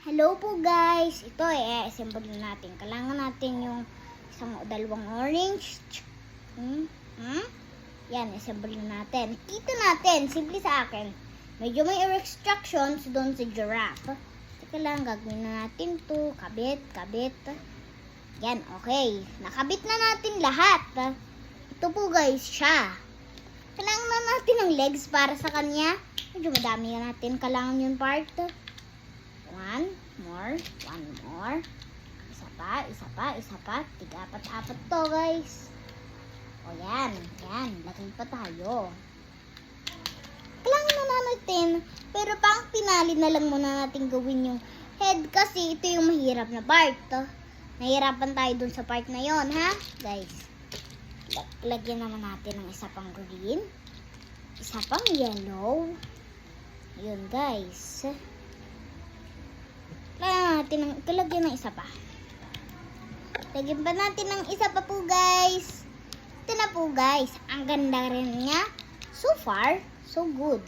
Hello po guys. Ito assemble natin. Kailangan natin yung isang o dalawang orange. Yan, assemble natin. Kita natin, simple sa akin. Medyo may restrictions doon sa giraffe. Teka lang, gagawin na natin to. Kabit. Yan, okay. Nakabit na natin lahat. Ito po guys, siya. Kailangan na natin ng legs para sa kanya. Medyo madami na natin. Kailangan yung part. One more. Isa pa. Tiga-apat-apat to, guys. O, yan. Lagay pa tayo. Kailangan na natin. Pero pang pinali na lang muna natin gawin yung head kasi ito yung mahirap na part. Nahirapan tayo dun sa part na yon, ha? Guys. Lagyan naman natin ng isa pang green. Isa pang yellow. Yun, guys. Lagyan ng isa pa. Lagyan pa natin ng isa pa po, guys. Ito na po, guys. Ang ganda rin niya. So far, so good.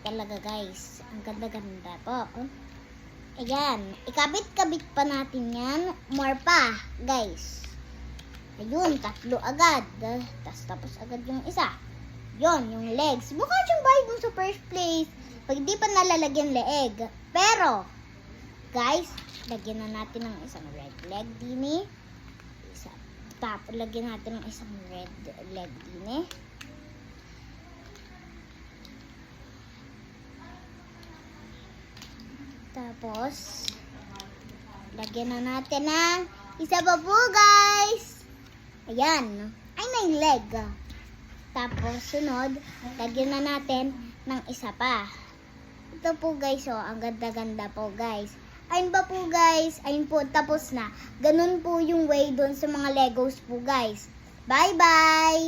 Talaga, guys. Ang ganda-ganda po. Ayan. Ikabit-kabit pa natin yan. More pa, guys. Ayun, 3 agad. Tapos agad yung isa. Yon, yung legs. Mukha siyang bahay dun sa first place. Pag di pa nalalagyan leeg. Pero, guys, lagyan na natin ng isang red leg din. Tapos, lagyan natin ng isang red leg din. Tapos, lagyan na natin ng isa pa po, guys. Ayan. Ay, 9 leg. Tapos, sunod, lagyan na natin ng isa pa. Ito po, guys, oh. Ang ganda-ganda po, guys. Ayun ba po, guys? Ayun po, tapos na. Ganun po yung way doon sa mga Legos po, guys. Bye-bye!